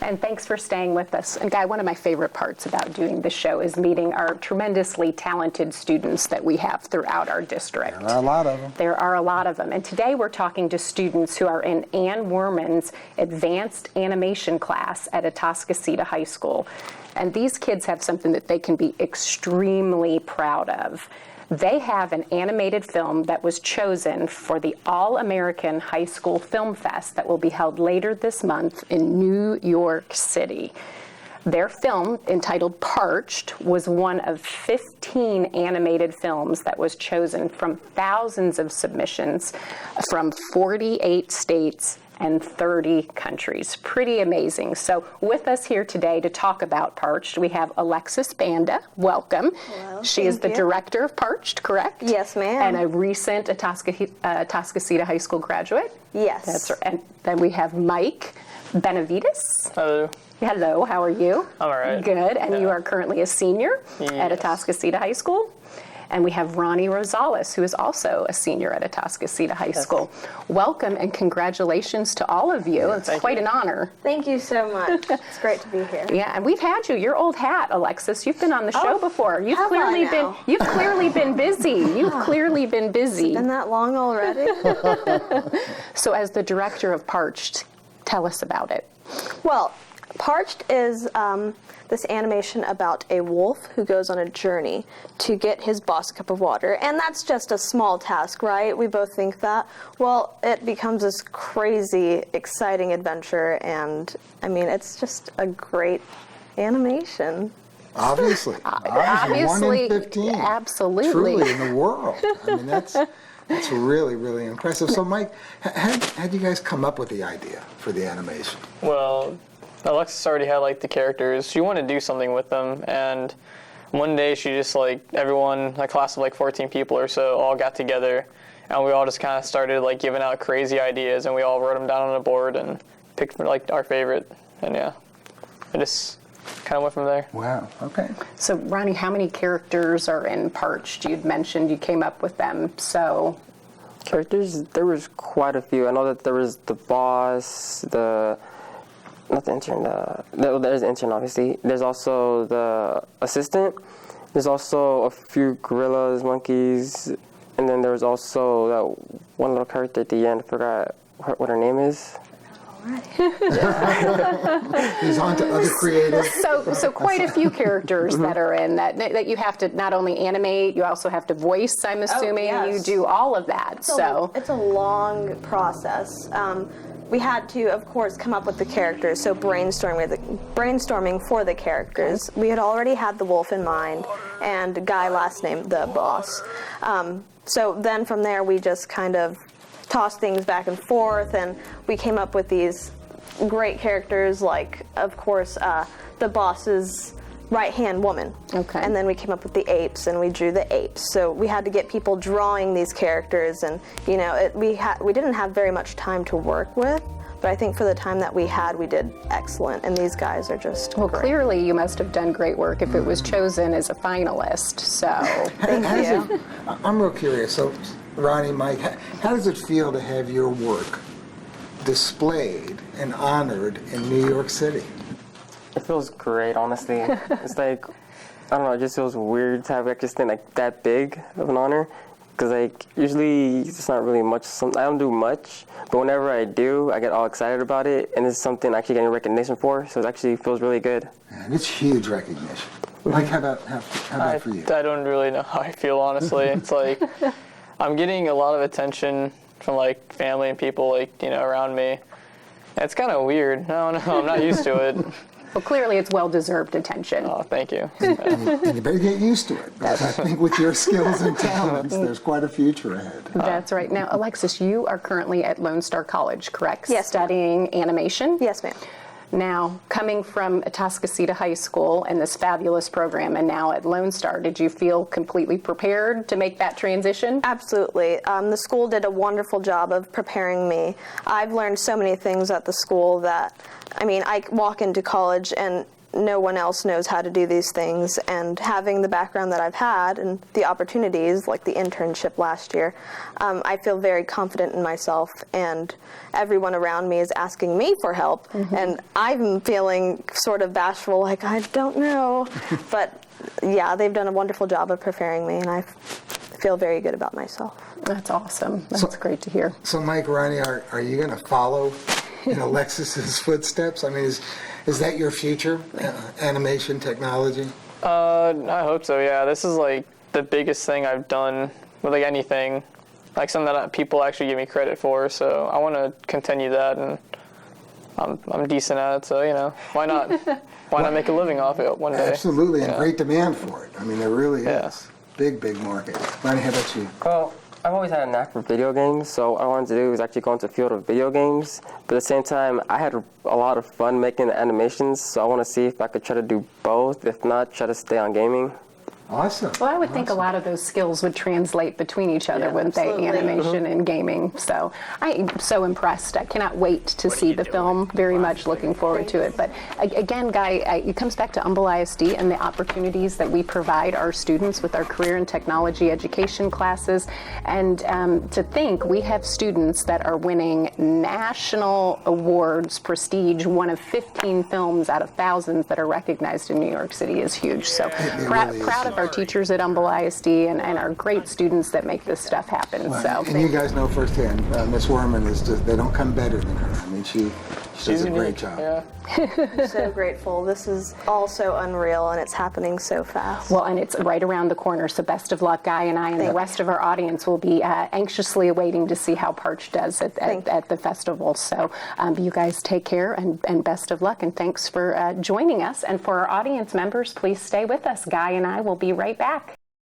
And thanks for staying with us. And Guy, one of my favorite parts about doing this show is meeting our tremendously talented students that we have throughout our district. There are a lot of them. There are a lot of them. And today we're talking to students who are in Ann Werman's Advanced Animation class at Atascocita High School. And these kids have something that they can be extremely proud of. They have an animated film that was chosen for the All-American High School Film Fest that will be held later this month in New York City. Their film, entitled Parched, was one of 15 animated films that was chosen from thousands of submissions from 48 states and 30 countries. Pretty amazing. So with us here today to talk about Parched, we have Alexis Banda. Welcome. Hello, she is the director of Parched, correct? Yes, ma'am. And a recent Atascocita High School graduate. Yes. That's right. And then we have Mike Benavides. Hello. Hello, how are you? I'm all right. Good. And you are currently a senior at Yes. Atascocita High School. And we have Ronnie Rosales, who is also a senior at Atascocita High School. Welcome and congratulations to all of you. It's quite an honor. Thank you so much. It's great to be here. Yeah, and we've had you. Your old hat, Alexis. You've been on the show before. You've have clearly I been. now? You've clearly been busy. You've clearly been busy. Been that long already? So, as the director of Parched, tell us about it. Well, Parched is this animation about a wolf who goes on a journey to get his boss a cup of water. And that's just a small task, right? We both think that. Well, it becomes this crazy, exciting adventure. And, I mean, it's just a great animation. Obviously. Obviously, 1 in 15. absolutely. Truly in the world. I mean, that's really, really impressive. So, Mike, how'd you guys come up with the idea for the animation? Well, Alexis already had like the characters. She wanted to do something with them, and one day she just everyone, a class of 14 people or so, all got together, and we all just kind of started giving out crazy ideas, and we all wrote them down on a board and picked our favorite, and yeah, it just kind of went from there. Wow. Okay. So, Ronnie, how many characters are in Parched? You'd mentioned you came up with them, so... Characters, there was quite a few. I know that there was the boss, not the intern, there's the intern, obviously. There's also the assistant. There's also a few gorillas, monkeys, and then there was also that one little character at the end. I forgot what her name is. He's on to other creatives. So quite a few characters that are in that you have to not only animate, you also have to voice, I'm assuming. yes. You do all of that. It's a long process. We had to, of course, come up with the characters, so brainstorming for the characters. We had already had the wolf in mind, and Guy, last name, the boss. So then from there, we just kind of tossed things back and forth, and we came up with these great characters, of course, the boss's right-hand woman. Okay. And then we came up with the apes, and we drew the apes. So we had to get people drawing these characters, and we didn't have very much time to work with, but I think for the time that we had, we did excellent, and these guys are just great. Clearly you must have done great work if it was chosen as a finalist. So Thank you. I'm real curious. So, Ronnie, Mike, how does it feel to have your work displayed and honored in New York City? It feels great, honestly. It's I don't know, it just feels weird to have something that big of an honor. Because usually it's not really much, I don't do much, but whenever I do, I get all excited about it, and it's something I'm actually getting recognition for, so it actually feels really good. And it's huge recognition. Mike, how about for you? I don't really know how I feel, honestly. It's I'm getting a lot of attention from family and people around me. And it's kind of weird. I don't know. I'm not used to it. well, clearly it's well-deserved attention. Oh, thank you. And you better get used to it, because I think with your skills and talents, there's quite a future ahead. That's right. Now, Alexis, you are currently at Lone Star College, correct? Yes, ma'am. Studying animation? Yes, ma'am. Now, coming from Atascocita High School and this fabulous program, and now at Lone Star, did you feel completely prepared to make that transition? Absolutely. The school did a wonderful job of preparing me. I've learned so many things at the school that, I walk into college and no one else knows how to do these things, and having the background that I've had and the opportunities, like the internship last year, I feel very confident in myself, and everyone around me is asking me for help, and I'm feeling sort of bashful, like, I don't know. But yeah, they've done a wonderful job of preparing me, and I feel very good about myself. That's awesome. That's great to hear. So Mike, Ronnie, are you going to follow in Alexis's footsteps? I mean, is that your future, animation technology? I hope so, yeah. This is like the biggest thing I've done with like anything, like something that people actually give me credit for, so I want to continue that, and I'm decent at it, so, you know, why not? Why not make a living off it one day? Absolutely, and Yeah. great demand for it. I mean, there really Yeah. is. Big market. Ronnie, how about you? Well, I've always had a knack for video games, so what I wanted to do was actually go into the field of video games. But at the same time, I had a lot of fun making the animations, so I want to see if I could try to do both. If not, try to stay on gaming. Awesome. Well, I would think a lot of those skills would translate between each other, wouldn't they? absolutely. Animation and gaming. So I'm so impressed. I cannot wait to see the film. Very much looking forward to it. But again, Guy, it comes back to Humble ISD and the opportunities that we provide our students with our career and technology education classes. And to think we have students that are winning national awards, prestige, one of 15 films out of thousands that are recognized in New York City is huge. So really is. proud of our teachers at Humble ISD and our great students that make this stuff happen. So And you guys know firsthand, Miss Werman is just, they don't come better than her. I mean, she does a great unique, job. Yeah. I'm so grateful. This is all so unreal, and it's happening so fast. well, and it's right around the corner. So best of luck, Guy and I, and the rest of our audience will be anxiously awaiting to see how Parched does at the festival. So you guys take care and best of luck. And thanks for joining us. And for our audience members, please stay with us. Guy and I will be right back.